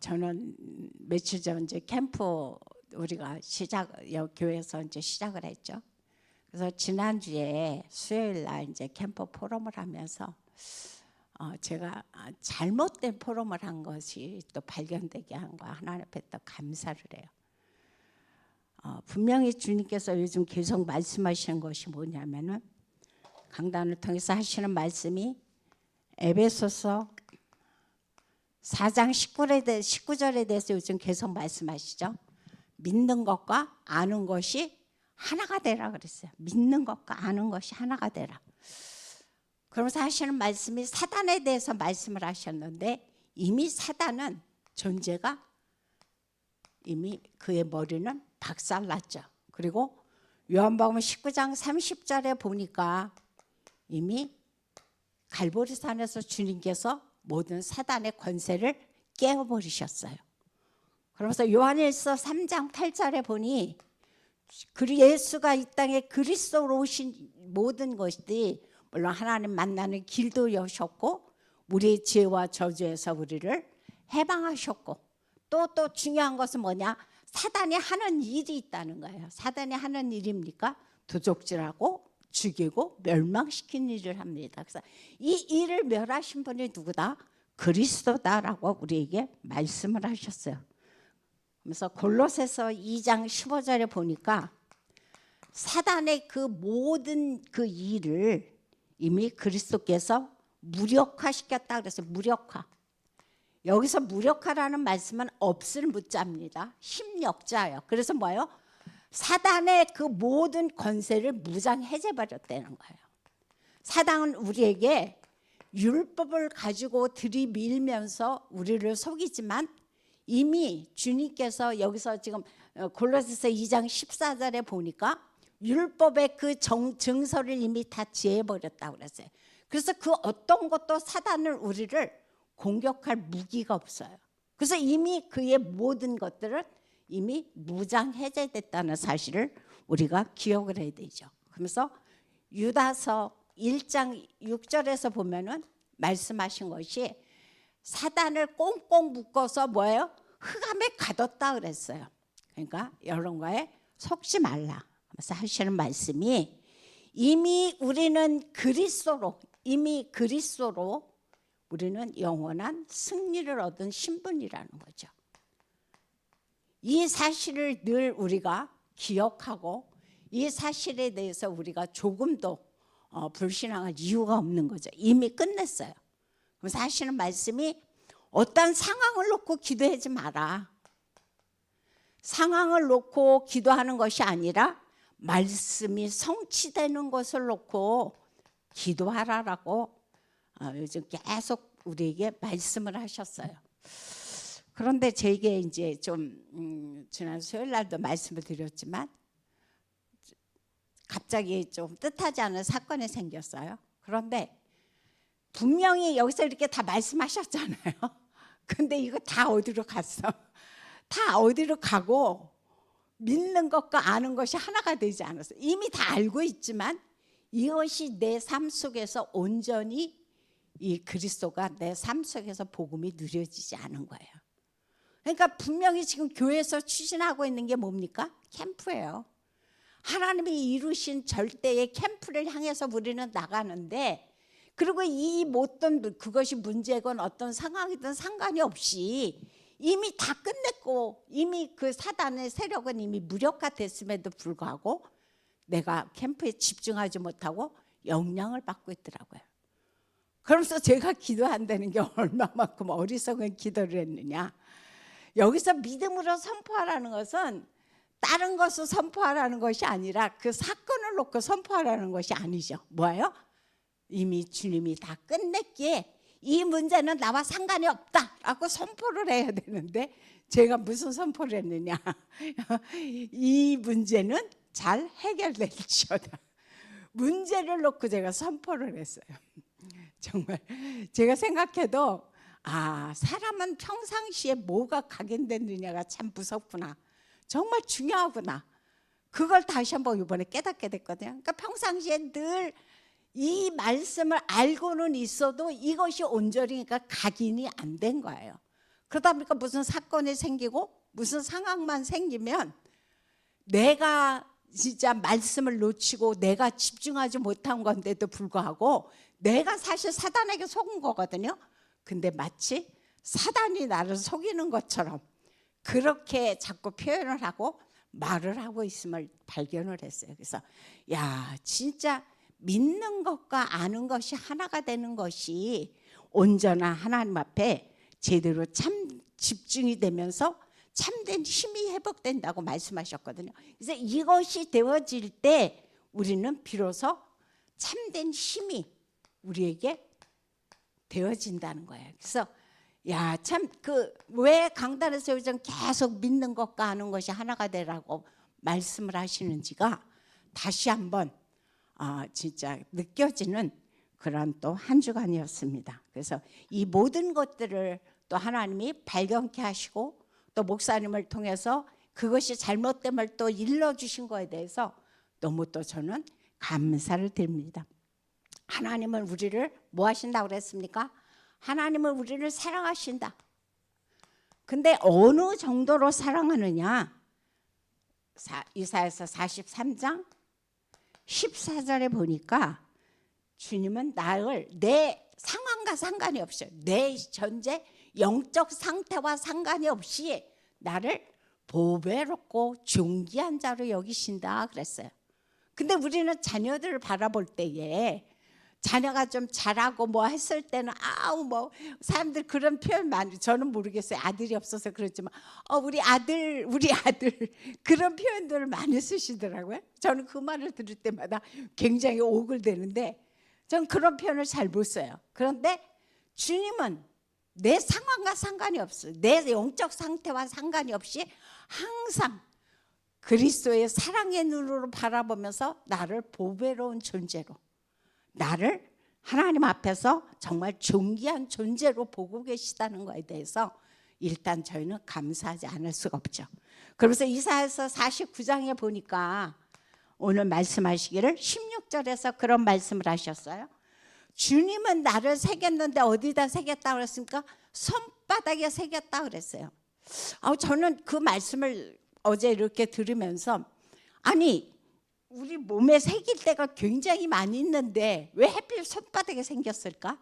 저는 며칠 전 이제 캠프 우리가 교회에서 이제 시작을 했죠. 그래서 지난주에 수요일 날 이제 캠프 포럼을 하면서 제가 잘못된 포럼을 한 것이 또 발견되게 한 거 하나님 앞에 또 감사를 해요. 분명히 주님께서 요즘 계속 말씀하시는 것이 뭐냐면은 강단을 통해서 하시는 말씀이 에베소서 4장 19절에 대해서 요즘 계속 말씀하시죠. 믿는 것과 아는 것이 하나가 되라 그랬어요. 믿는 것과 아는 것이 하나가 되라. 그러면서 하시는 말씀이 사단에 대해서 말씀을 하셨는데 이미 사단은 존재가 이미 그의 머리는 박살났죠. 그리고 요한복음 19장 30절에 보니까 이미 갈보리산에서 주님께서 모든 사단의 권세를 깨어버리셨어요. 그러면서 요한일서 3장 8절에 보니 예수가 이 땅에 그리스도로 오신 모든 것들이 물론 하나님 만나는 길도 여셨고 우리의 죄와 저주에서 우리를 해방하셨고 또 중요한 것은 뭐냐? 사단이 하는 일이 있다는 거예요. 사단이 하는 일입니까? 도적질하고 죽이고 멸망시킨 일을 합니다. 그래서 이 일을 멸하신 분이 누구다? 그리스도다라고 우리에게 말씀을 하셨어요. 그래서 골로새서 2장 15절에 보니까 사단의 그 모든 그 일을 이미 그리스도께서 무력화시켰다 그랬어요. 무력화. 여기서 무력화라는 말씀은 없을 무자입니다. 힘력자예요. 그래서 뭐예요? 사단의 그 모든 권세를 무장해제버렸다는 거예요. 사단은 우리에게 율법을 가지고 들이밀면서 우리를 속이지만 이미 주님께서 여기서 지금 골로새서 2장 14절에 보니까 율법의 그 증서를 이미 다 지해버렸다고 그랬어요. 그래서 그 어떤 것도 사단을 우리를 공격할 무기가 없어요. 그래서 이미 그의 모든 것들은 이미 무장해제됐다는 사실을 우리가 기억을 해야 되죠. 그러면서 유다서 1장 6절에서 보면은 말씀하신 것이 사단을 꽁꽁 묶어서 뭐예요? 흑암에 가뒀다 그랬어요. 그러니까 이런 거에 속지 말라. 그래서 하시는 말씀이 이미 우리는 그리스도로 우리는 영원한 승리를 얻은 신분이라는 거죠. 이 사실을 늘 우리가 기억하고 이 사실에 대해서 우리가 조금도 불신앙할 이유가 없는 거죠. 이미 끝냈어요. 그래서 하시는 말씀이 어떤 상황을 놓고 기도하지 마라. 상황을 놓고 기도하는 것이 아니라 말씀이 성취되는 것을 놓고 기도하라라고 요즘 계속 우리에게 말씀을 하셨어요. 그런데 제게 이제 좀 지난 수요일 날도 말씀을 드렸지만 갑자기 좀 뜻하지 않은 사건이 생겼어요. 그런데 분명히 여기서 이렇게 다 말씀하셨잖아요. 근데 이거 다 어디로 갔어? 다 어디로 가고 믿는 것과 아는 것이 하나가 되지 않았어요. 이미 다 알고 있지만 이것이 내 삶 속에서 온전히 이 그리스도가 내 삶 속에서 복음이 누려지지 않은 거예요. 그러니까 분명히 지금 교회에서 추진하고 있는 게 뭡니까? 캠프예요. 하나님이 이루신 절대의 캠프를 향해서 우리는 나가는데 그리고 이 어떤 그것이 문제건 어떤 상황이든 상관이 없이 이미 다 끝냈고 이미 그 사단의 세력은 이미 무력화됐음에도 불구하고 내가 캠프에 집중하지 못하고 영향을 받고 있더라고요. 그러면서 제가 기도한다는 게 얼마만큼 어리석은 기도를 했느냐. 여기서 믿음으로 선포하라는 것은 다른 것을 선포하라는 것이 아니라 그 사건을 놓고 선포하라는 것이 아니죠. 뭐예요? 이미 주님이 다 끝냈기에 이 문제는 나와 상관이 없다라고 선포를 해야 되는데 제가 무슨 선포를 했느냐. 이 문제는 잘 해결될지어다. 문제를 놓고 제가 선포를 했어요. 정말 제가 생각해도 사람은 평상시에 뭐가 각인됐느냐가 참 무섭구나. 정말 중요하구나. 그걸 다시 한번 이번에 깨닫게 됐거든요. 그러니까 평상시에 늘 이 말씀을 알고는 있어도 이것이 온전히 각인이 안 된 거예요. 그러다 보니까 무슨 사건이 생기고 무슨 상황만 생기면 내가 진짜 말씀을 놓치고 내가 집중하지 못한 건데도 불구하고 내가 사실 사단에게 속은 거거든요. 근데 마치 사단이 나를 속이는 것처럼 그렇게 자꾸 표현을 하고 말을 하고 있음을 발견을 했어요. 그래서 야, 진짜 믿는 것과 아는 것이 하나가 되는 것이 온전한 하나님 앞에 제대로 참 집중이 되면서 참된 힘이 회복된다고 말씀하셨거든요. 그래서 이것이 되어질 때 우리는 비로소 참된 힘이 우리에게 되어진다는 거예요. 그래서 야, 참 왜 강단에서 요즘 계속 믿는 것과 아는 것이 하나가 되라고 말씀을 하시는지가 다시 한번 진짜 느껴지는 그런 또 한 주간이었습니다. 그래서 이 모든 것들을 또 하나님이 발견케 하시고 또 목사님을 통해서 그것이 잘못됨을 또 일러주신 거에 대해서 너무 또 저는 감사를 드립니다. 하나님은 우리를 뭐 하신다고 그랬습니까? 하나님은 우리를 사랑하신다. 근데 어느 정도로 사랑하느냐? 이사야서 43장 14절에 보니까 주님은 나를 내 상황과 상관이 없어요. 내 현재 영적 상태와 상관이 없이 나를 보배롭고 존귀한 자로 여기신다 그랬어요. 근데 우리는 자녀들을 바라볼 때에 자녀가 좀 잘하고 뭐 했을 때는 뭐 사람들 그런 표현 많이, 저는 모르겠어요. 아들이 없어서 그렇지만 우리 아들 그런 표현들을 많이 쓰시더라고요. 저는 그 말을 들을 때마다 굉장히 오글대는데 전 그런 표현을 잘 못 써요. 그런데 주님은 내 상황과 상관이 없어요. 내 영적 상태와 상관이 없이 항상 그리스도의 사랑의 눈으로 바라보면서 나를 보배로운 존재로, 나를 하나님 앞에서 정말 존귀한 존재로 보고 계시다는 것에 대해서 일단 저희는 감사하지 않을 수가 없죠. 그러면서 이사야서 49장에 보니까 오늘 말씀하시기를 16절에서 그런 말씀을 하셨어요. 주님은 나를 새겼는데 어디다 새겼다고 그랬습니까? 손바닥에 새겼다 그랬어요. 저는 그 말씀을 어제 이렇게 들으면서 아니 우리 몸에 새길 때가 굉장히 많이 있는데 왜 하필 손바닥에 새기셨을까?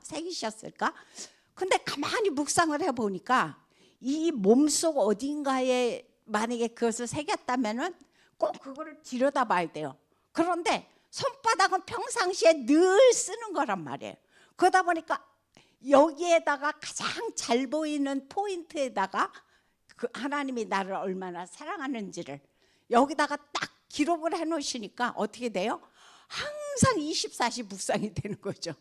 근데 가만히 묵상을 해보니까 이 몸속 어딘가에 만약에 그것을 새겼다면은 꼭 그거를 들여다봐야 돼요. 그런데 손바닥은 평상시에 늘 쓰는 거란 말이에요. 그러다 보니까 여기에다가 가장 잘 보이는 포인트에다가 그 하나님이 나를 얼마나 사랑하는지를 여기다가 딱 기록을 해놓으시니까 어떻게 돼요? 항상 24시 묵상이 되는 거죠.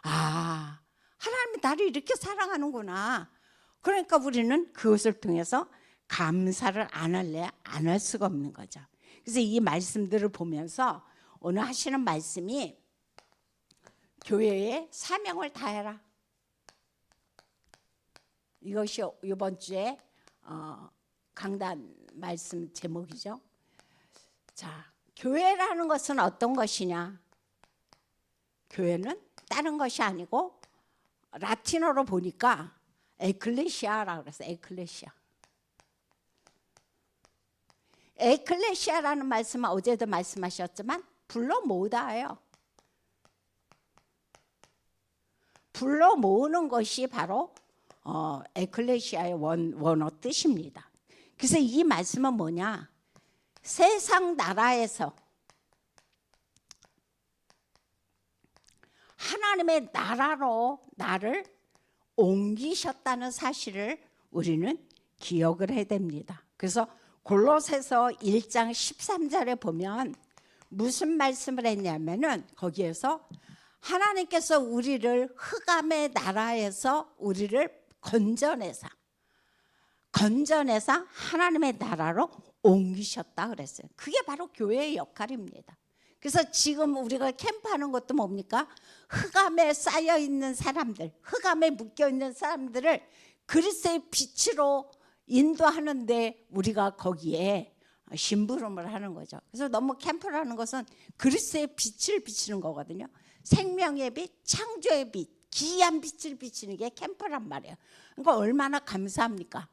하나님이 나를 이렇게 사랑하는구나. 그러니까 우리는 그것을 통해서 감사를 안 할 수가 없는 거죠. 그래서 이 말씀들을 보면서 오늘 하시는 말씀이 교회의 사명을 다해라. 이것이 이번 주에 강단 말씀 제목이죠. 자, 교회라는 것은 어떤 것이냐? 교회는 다른 것이 아니고 라틴어로 보니까 에클레시아라고 그랬어요. 에클레시아라는 말씀은 어제도 말씀하셨지만 불러 모으다예요. 불러 모으는 것이 바로 에클레시아의 원어 뜻입니다. 그래서 이 말씀은 뭐냐? 세상 나라에서 하나님의 나라로 나를 옮기셨다는 사실을 우리는 기억을 해야 됩니다. 그래서 골로새서 1장 13절에 보면 무슨 말씀을 했냐면은 거기에서 하나님께서 우리를 흑암의 나라에서 우리를 건져내사 하나님의 나라로 옮기셨다 그랬어요. 그게 바로 교회의 역할입니다. 그래서 지금 우리가 캠프하는 것도 뭡니까? 흑암에 쌓여있는 사람들, 흑암에 묶여있는 사람들을 그리스도의 빛으로 인도하는데 우리가 거기에 심부름을 하는 거죠. 그래서 너무 캠프라는 것은 그리스도의 빛을 비치는 거거든요. 생명의 빛, 창조의 빛, 기이한 빛을 비치는 게 캠프란 말이에요. 그러니까 얼마나 감사합니까?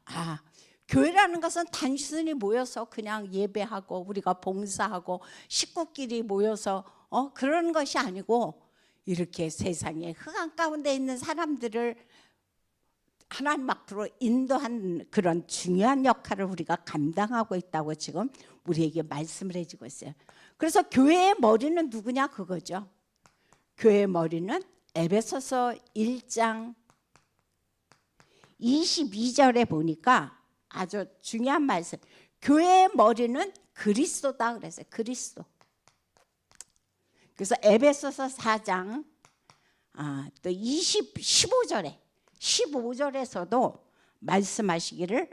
교회라는 것은 단순히 모여서 그냥 예배하고 우리가 봉사하고 식구끼리 모여서 그런 것이 아니고 이렇게 세상에 흑암 가운데 있는 사람들을 하나님 앞으로 인도한 그런 중요한 역할을 우리가 감당하고 있다고 지금 우리에게 말씀을 해주고 있어요. 그래서 교회의 머리는 누구냐 그거죠. 교회의 머리는 에베소서 1장 22절에 보니까 아주 중요한 말씀. 교회의 머리는 그리스도다 그랬어요. 그리스도. 그래서 에베소서 4장 또 15절에서도 말씀하시기를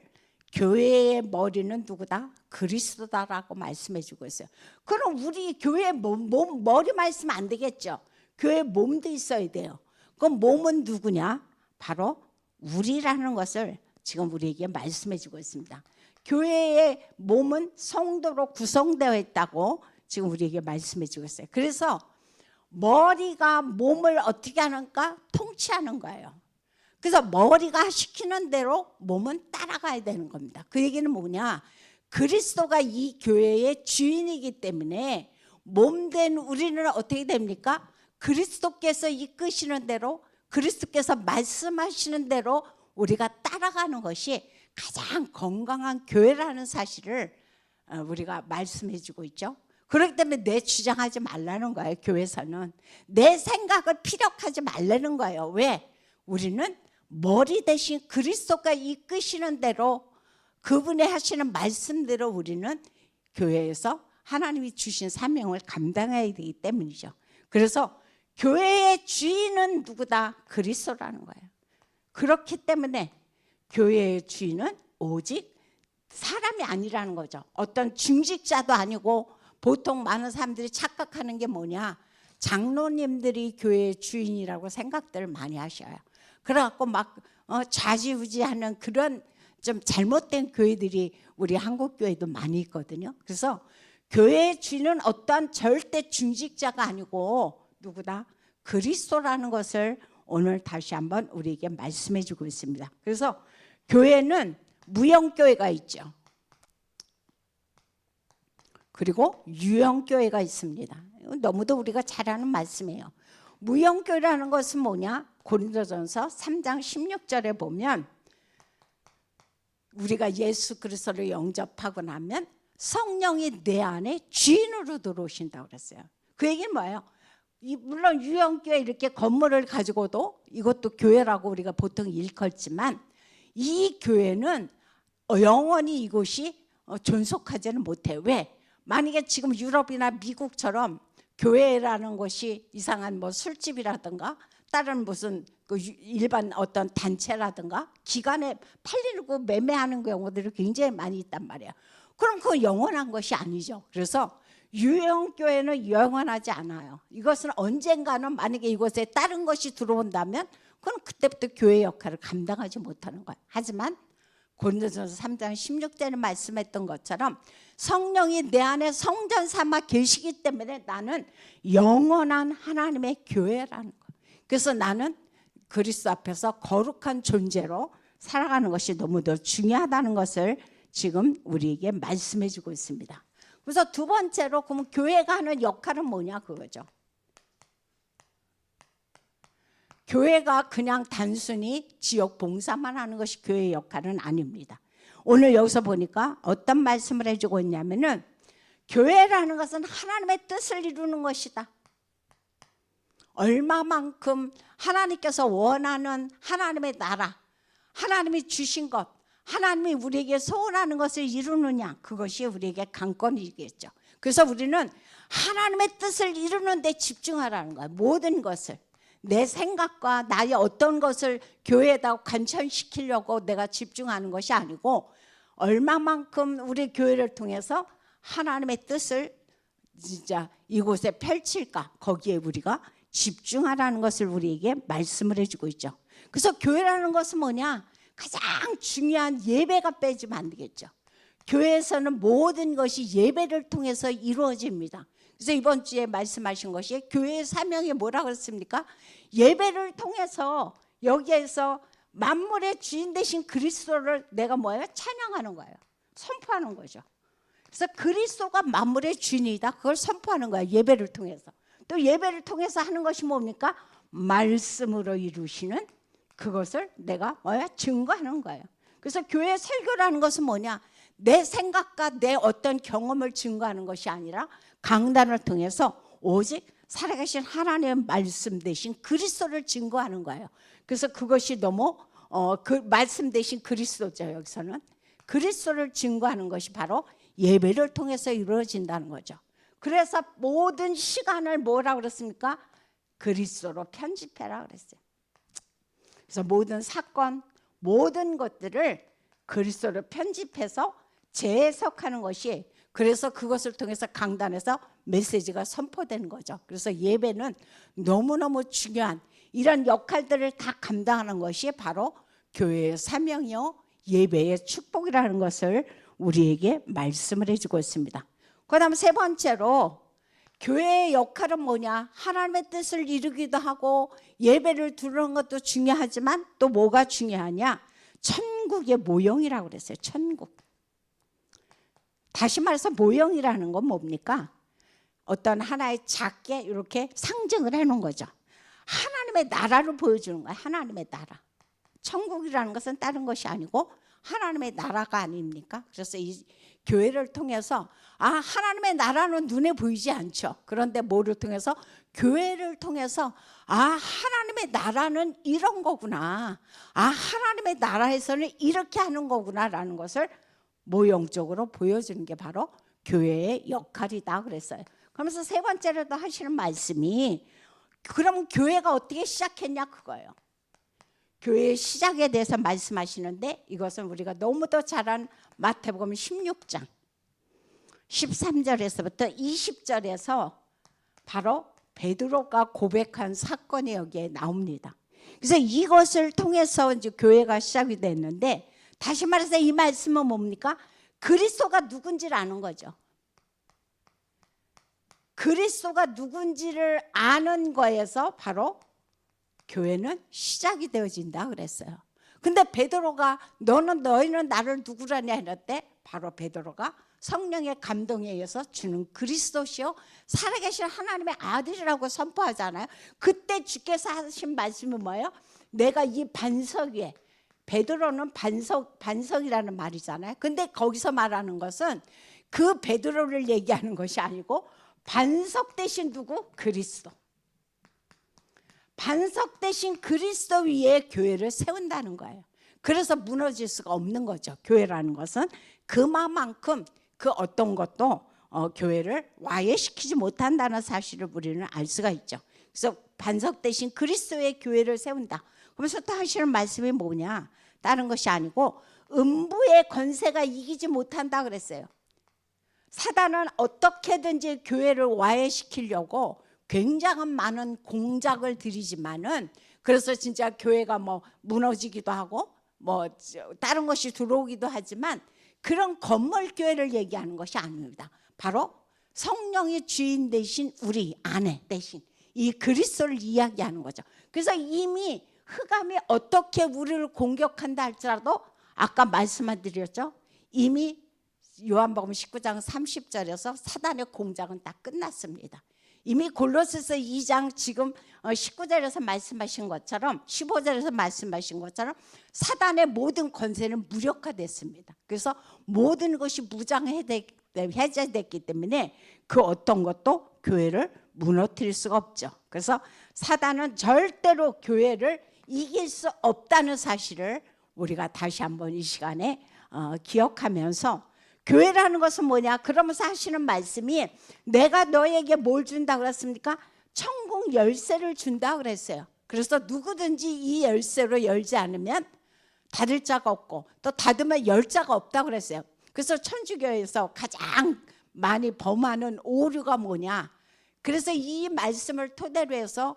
교회의 머리는 누구다? 그리스도다라고 말씀해 주고 있어요. 그럼 우리 교회의 머리 말씀 안 되겠죠. 교회의 몸도 있어야 돼요. 그럼 몸은 누구냐? 바로 우리라는 것을 지금 우리에게 말씀해 주고 있습니다. 교회의 몸은 성도로 구성되어 있다고 지금 우리에게 말씀해 주고 있어요. 그래서 머리가 몸을 어떻게 하는가? 통치하는 거예요. 그래서 머리가 시키는 대로 몸은 따라가야 되는 겁니다. 그 얘기는 뭐냐? 그리스도가 이 교회의 주인이기 때문에 몸된 우리는 어떻게 됩니까? 그리스도께서 이끄시는 대로, 그리스도께서 말씀하시는 대로 우리가 따라가는 것이 가장 건강한 교회라는 사실을 우리가 말씀해 주고 있죠. 그렇기 때문에 내 주장하지 말라는 거예요. 교회에서는 내 생각을 피력하지 말라는 거예요. 왜? 우리는 머리 대신 그리스도가 이끄시는 대로 그분이 하시는 말씀대로 우리는 교회에서 하나님이 주신 사명을 감당해야 되기 때문이죠. 그래서 교회의 주인은 누구다? 그리스도라는 거예요. 그렇기 때문에 교회의 주인은 오직 사람이 아니라는 거죠. 어떤 중직자도 아니고 보통 많은 사람들이 착각하는 게 뭐냐? 장로님들이 교회의 주인이라고 생각들을 많이 하셔요. 그래갖고 막 좌지우지하는 그런 좀 잘못된 교회들이 우리 한국 교회도 많이 있거든요. 그래서 교회의 주인은 어떠한 절대 중직자가 아니고 누구다? 그리스도라는 것을 오늘 다시 한번 우리에게 말씀해 주고 있습니다. 그래서 교회는 무형교회가 있죠. 그리고 유형교회가 있습니다. 너무도 우리가 잘 아는 말씀이에요. 무형교회라는 것은 뭐냐? 고린도전서 3장 16절에 보면 우리가 예수 그리스도를 영접하고 나면 성령이 내 안에 주인으로 들어오신다고 그랬어요. 그 얘기는 뭐예요? 물론 유형교회 이렇게 건물을 가지고도 이것도 교회라고 우리가 보통 일컬지만 이 교회는 영원히 이곳이 존속하지는 못해요. 왜? 만약에 지금 유럽이나 미국처럼 교회라는 것이 이상한 뭐 술집이라든가 다른 무슨 그 일반 어떤 단체라든가 기관에 팔리고 매매하는 경우들이 굉장히 많이 있단 말이에요. 그럼 그건 영원한 것이 아니죠. 그래서 유형교회는 영원하지 않아요. 이것은 언젠가는 만약에 이곳에 다른 것이 들어온다면 그건 그때부터 교회 역할을 감당하지 못하는 거예요. 하지만 고린도전서 3장 16절에 말씀했던 것처럼 성령이 내 안에 성전 삼아 계시기 때문에 나는 영원한 하나님의 교회라는 거예요. 그래서 나는 그리스도 앞에서 거룩한 존재로 살아가는 것이 너무도 중요하다는 것을 지금 우리에게 말씀해 주고 있습니다. 그래서 두 번째로 그러면 교회가 하는 역할은 뭐냐 그거죠. 교회가 그냥 단순히 지역 봉사만 하는 것이 교회의 역할은 아닙니다. 오늘 여기서 보니까 어떤 말씀을 해주고 있냐면은 교회라는 것은 하나님의 뜻을 이루는 것이다. 얼마만큼 하나님께서 원하는 하나님의 나라, 하나님이 주신 것, 하나님이 우리에게 소원하는 것을 이루느냐, 그것이 우리에게 관건이겠죠. 그래서 우리는 하나님의 뜻을 이루는 데 집중하라는 거예요. 모든 것을. 내 생각과 나의 어떤 것을 교회에다 관철시키려고 내가 집중하는 것이 아니고 얼마만큼 우리 교회를 통해서 하나님의 뜻을 진짜 이곳에 펼칠까, 거기에 우리가 집중하라는 것을 우리에게 말씀을 해주고 있죠. 그래서 교회라는 것은 뭐냐? 가장 중요한 예배가 빼지면 안 되겠죠. 교회에서는 모든 것이 예배를 통해서 이루어집니다. 그래서 이번 주에 말씀하신 것이 교회의 사명이 뭐라고 그랬습니까? 예배를 통해서 여기에서 만물의 주인 되신 그리스도를 내가 뭐예요? 찬양하는 거예요. 선포하는 거죠. 그래서 그리스도가 만물의 주인이다. 그걸 선포하는 거예요. 예배를 통해서. 또 예배를 통해서 하는 것이 뭡니까? 말씀으로 이루시는 그것을 내가 뭐야? 증거하는 거예요. 그래서 교회 설교라는 것은 뭐냐? 내 생각과 내 어떤 경험을 증거하는 것이 아니라 강단을 통해서 오직 살아계신 하나님의 말씀 대신 그리스도를 증거하는 거예요. 그래서 그것이 너무 그 말씀 대신 그리스도죠. 여기서는 그리스도를 증거하는 것이 바로 예배를 통해서 이루어진다는 거죠. 그래서 모든 시간을 뭐라고 그랬습니까? 그리스도로 편집해라 그랬어요. 그래서 모든 사건, 모든 것들을 그리스도로 편집해서 재해석하는 것이, 그래서 그것을 통해서 강단에서 메시지가 선포되는 거죠. 그래서 예배는 너무너무 중요한 이런 역할들을 다 감당하는 것이 바로 교회의 사명이요 예배의 축복이라는 것을 우리에게 말씀을 해주고 있습니다. 그 다음 세 번째로 교회의 역할은 뭐냐? 하나님의 뜻을 이루기도 하고 예배를 드리는 것도 중요하지만 또 뭐가 중요하냐? 천국의 모형이라고 그랬어요. 천국. 다시 말해서 모형이라는 건 뭡니까? 어떤 하나의 작게 이렇게 상징을 해놓은 거죠. 하나님의 나라를 보여주는 거예요. 하나님의 나라. 천국이라는 것은 다른 것이 아니고 하나님의 나라가 아닙니까? 그래서 이 교회를 통해서 하나님의 나라는 눈에 보이지 않죠. 그런데 뭐를 통해서? 교회를 통해서 하나님의 나라는 이런 거구나. 하나님의 나라에서는 이렇게 하는 거구나라는 것을 모형적으로 보여주는 게 바로 교회의 역할이다 그랬어요. 그러면서 세 번째로도 하시는 말씀이 그럼 교회가 어떻게 시작했냐 그거예요. 교회의 시작에 대해서 말씀하시는데 이것은 우리가 너무도 잘 아는 마태복음 16장 13절에서부터 20절에서 바로 베드로가 고백한 사건이 여기에 나옵니다. 그래서 이것을 통해서 이제 교회가 시작이 됐는데, 다시 말해서 이 말씀은 뭡니까? 그리스도가 누군지를 아는 거죠. 그리스도가 누군지를 아는 거에서 바로 교회는 시작이 되어진다 그랬어요. 근데 베드로가 너희는 나를 누구라냐 했는데 바로 베드로가 성령의 감동에 의해서 주는 그리스도시요 살아계신 하나님의 아들이라고 선포하잖아요. 그때 주께서 하신 말씀은 뭐예요? 내가 이 반석 위에, 베드로는 반석이라는 말이잖아요. 근데 거기서 말하는 것은 그 베드로를 얘기하는 것이 아니고 반석 대신 누구? 그리스도. 반석 대신 그리스도 위에 교회를 세운다는 거예요. 그래서 무너질 수가 없는 거죠. 교회라는 것은 그만큼 그 어떤 것도 교회를 와해시키지 못한다는 사실을 우리는 알 수가 있죠. 그래서 반석 대신 그리스도의 교회를 세운다. 그러면서 또 하시는 말씀이 뭐냐? 다른 것이 아니고 음부의 권세가 이기지 못한다 그랬어요. 사단은 어떻게든지 교회를 와해시키려고 굉장한 많은 공작을 들이지만은, 그래서 진짜 교회가 뭐 무너지기도 하고 뭐 다른 것이 들어오기도 하지만 그런 건물 교회를 얘기하는 것이 아닙니다. 바로 성령의 주인 대신 우리 안에 대신 이 그리스도를 이야기하는 거죠. 그래서 이미 흑암이 어떻게 우리를 공격한다 할지라도 아까 말씀을 드렸죠. 이미 요한복음 19장 30절에서 사단의 공작은 다 끝났습니다. 이미 골로새서 2장 지금 19절에서 말씀하신 것처럼 15절에서 말씀하신 것처럼 사단의 모든 권세는 무력화됐습니다. 그래서 모든 것이 해제됐기 때문에 그 어떤 것도 교회를 무너뜨릴 수가 없죠. 그래서 사단은 절대로 교회를 이길 수 없다는 사실을 우리가 다시 한번 이 시간에 기억하면서, 교회라는 것은 뭐냐? 그러면서 하시는 말씀이 내가 너에게 뭘 준다 그랬습니까? 천국 열쇠를 준다 그랬어요. 그래서 누구든지 이 열쇠로 열지 않으면 닫을 자가 없고 또 닫으면 열 자가 없다 그랬어요. 그래서 천주교에서 가장 많이 범하는 오류가 뭐냐? 그래서 이 말씀을 토대로 해서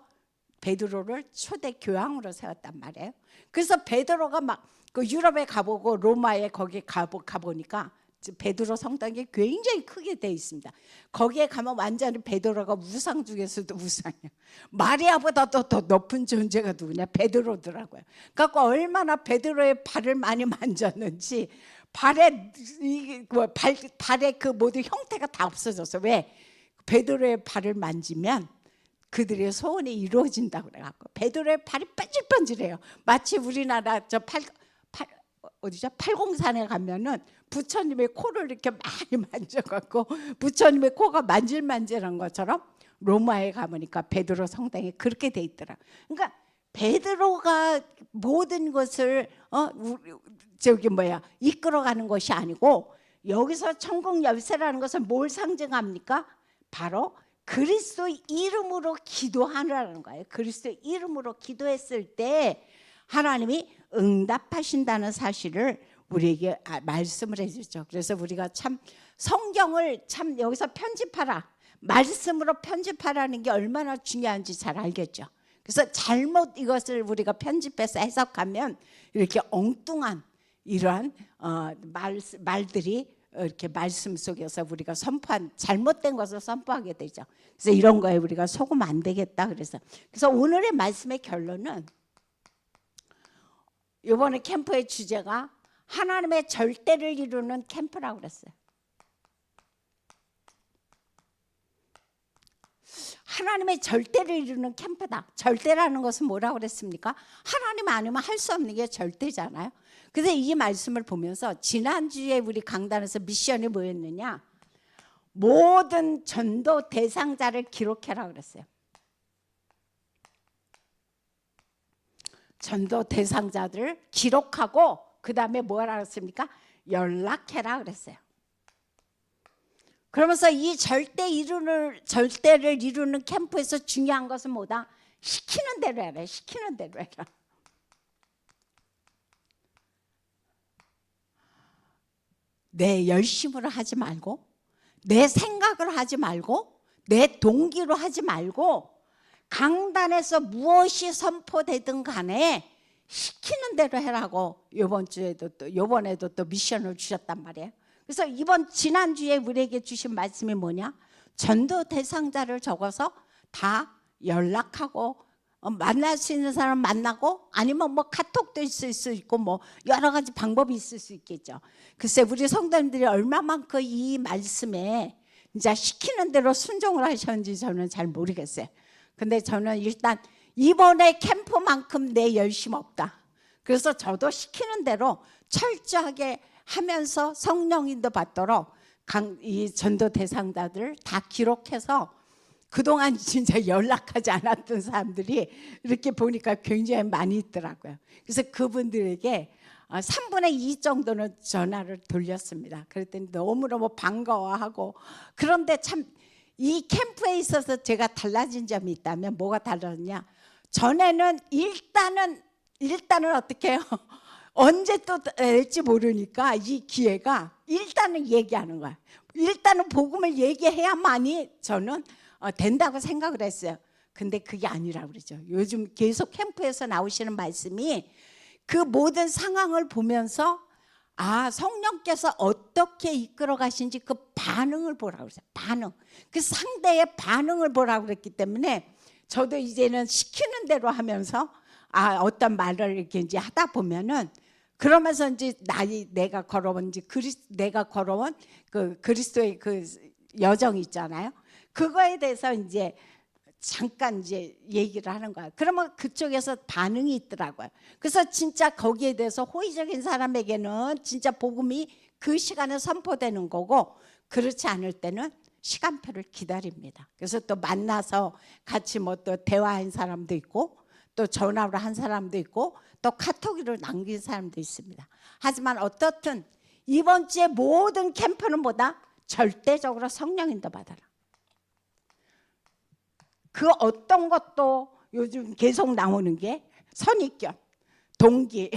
베드로를 초대 교황으로 세웠단 말이에요. 그래서 베드로가 막 그 유럽에 가보고 로마에 거기 가보니까 베드로 성당이 굉장히 크게 돼 있습니다. 거기에 가면 완전히 베드로가 우상 중에서도 우상이에요. 마리아보다도 더 높은 존재가 누구냐? 베드로더라고요. 그러니까 얼마나 베드로의 발을 많이 만졌는지 발의 그 모든 형태가 다 없어졌어. 왜? 베드로의 발을 만지면 그들의 소원이 이루어진다고 그래갖고 베드로의 발이 번질번질해요. 마치 우리나라 어디죠? 팔공산에 가면은 부처님의 코를 이렇게 많이 만져갖고 부처님의 코가 만질만질한 것처럼 로마에 가보니까 베드로 성당이 그렇게 돼 있더라. 그러니까 베드로가 모든 것을 이끌어가는 것이 아니고 여기서 천국 열쇠라는 것은 뭘 상징합니까? 바로 그리스도 이름으로 기도하라는 거예요. 그리스도 이름으로 기도했을 때 하나님이 응답하신다는 사실을 우리에게 말씀을 해주죠. 그래서 우리가 참 성경을 참 여기서 편집하라, 말씀으로 편집하라는 게 얼마나 중요한지 잘 알겠죠. 그래서 잘못 이것을 우리가 편집해서 해석하면 이렇게 엉뚱한 이러한 말들이 이렇게 말씀 속에서 우리가 선포한 잘못된 것을 선포하게 되죠. 그래서 이런 거에 우리가 속으면 안 되겠다. 그래서 오늘의 말씀의 결론은 이번에 캠프의 주제가 하나님의 절대를 이루는 캠프라고 그랬어요. 하나님의 절대를 이루는 캠프다. 절대라는 것은 뭐라고 그랬습니까? 하나님 아니면 할 수 없는 게 절대잖아요. 그래서 이 말씀을 보면서 지난주에 우리 강단에서 미션이 뭐였느냐? 모든 전도 대상자를 기록해라 그랬어요. 전도 대상자들을 기록하고 그 다음에 뭐라 그랬습니까? 연락해라 그랬어요. 그러면서 이 절대를 이루는 캠프에서 중요한 것은 뭐다? 시키는 대로 해라. 시키는 대로 해라. 내 열심으로 하지 말고, 내 생각으로 하지 말고, 내 동기로 하지 말고, 강단에서 무엇이 선포되든 간에 시키는 대로 해라고 요번에도 또 미션을 주셨단 말이에요. 그래서 지난주에 우리에게 주신 말씀이 뭐냐? 전도 대상자를 적어서 다 연락하고 만날 수 있는 사람 만나고 아니면 뭐 카톡도 있을 수 있고 뭐 여러 가지 방법이 있을 수 있겠죠. 글쎄 우리 성도님들이 얼마만큼 이 말씀에 이제 시키는 대로 순종을 하셨는지 저는 잘 모르겠어요. 근데 저는 일단 이번에 캠프만큼 내 열심 없다. 그래서 저도 시키는 대로 철저하게 하면서 성령 인도 받도록 이 전도 대상자들 다 기록해서 그동안 진짜 연락하지 않았던 사람들이 이렇게 보니까 굉장히 많이 있더라고요. 그래서 그분들에게 3분의 2 정도는 전화를 돌렸습니다. 그랬더니 너무너무 반가워하고 그런데 참 이 캠프에 있어서 제가 달라진 점이 있다면 뭐가 달랐냐? 전에는 일단은 어떻게 해요? 언제 또 될지 모르니까 이 기회가 일단은 얘기하는 거야. 일단은 복음을 얘기해야만이 저는 된다고 생각을 했어요. 근데 그게 아니라고 그러죠. 요즘 계속 캠프에서 나오시는 말씀이 그 모든 상황을 보면서 성령께서 어떻게 이끌어 가신지 그 반응을 보라고 그랬어요. 반응. 그 상대의 반응을 보라고 그랬기 때문에 저도 이제는 시키는 대로 하면서 어떤 말을 이렇게 이제 하다 보면은 그러면서 이제 내가 걸어온 그 그리스도의 그 여정이 있잖아요. 그거에 대해서 이제 잠깐 이제 얘기를 하는 거야. 그러면 그쪽에서 반응이 있더라고요. 그래서 진짜 거기에 대해서 호의적인 사람에게는 진짜 복음이 그 시간에 선포되는 거고 그렇지 않을 때는 시간표를 기다립니다. 그래서 또 만나서 같이 뭐 또 대화한 사람도 있고 또 전화로 한 사람도 있고 또 카톡으로 남긴 사람도 있습니다. 하지만 어떻든 이번 주에 모든 캠프는 뭐다? 절대적으로 성령 인도 받아라. 그 어떤 것도 요즘 계속 나오는 게 선입견, 동기,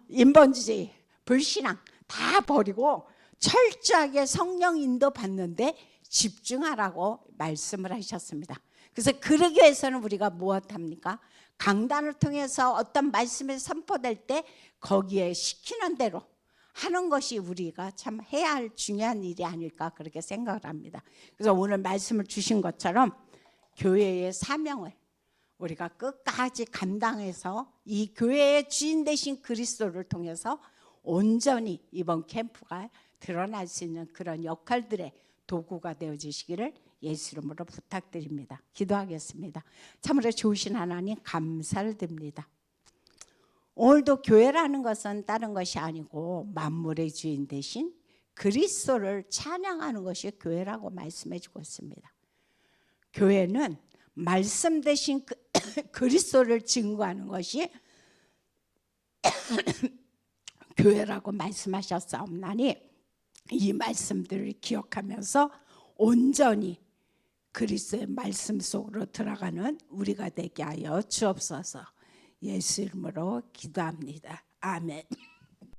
인본주의, 불신앙 다 버리고 철저하게 성령 인도 받는데 집중하라고 말씀을 하셨습니다. 그래서 그러기 위해서는 우리가 무엇합니까? 강단을 통해서 어떤 말씀이 선포될 때 거기에 시키는 대로 하는 것이 우리가 참 해야 할 중요한 일이 아닐까 그렇게 생각을 합니다. 그래서 오늘 말씀을 주신 것처럼 교회의 사명을 우리가 끝까지 감당해서 이 교회의 주인 되신 그리스도를 통해서 온전히 이번 캠프가 드러날 수 있는 그런 역할들의 도구가 되어주시기를 예수 이름으로 부탁드립니다. 기도하겠습니다. 참으로 좋으신 하나님 감사를 드립니다. 오늘도 교회라는 것은 다른 것이 아니고 만물의 주인 되신 그리스도를 찬양하는 것이 교회라고 말씀해 주고 있습니다. 교회는 말씀 대신 그리스도를 증거하는 것이 교회라고 말씀하셨사옵나니 이 말씀들을 기억하면서 온전히 그리스도의 말씀 속으로 들어가는 우리가 되게 하여 주옵소서. 예수 이름으로 기도합니다. 아멘.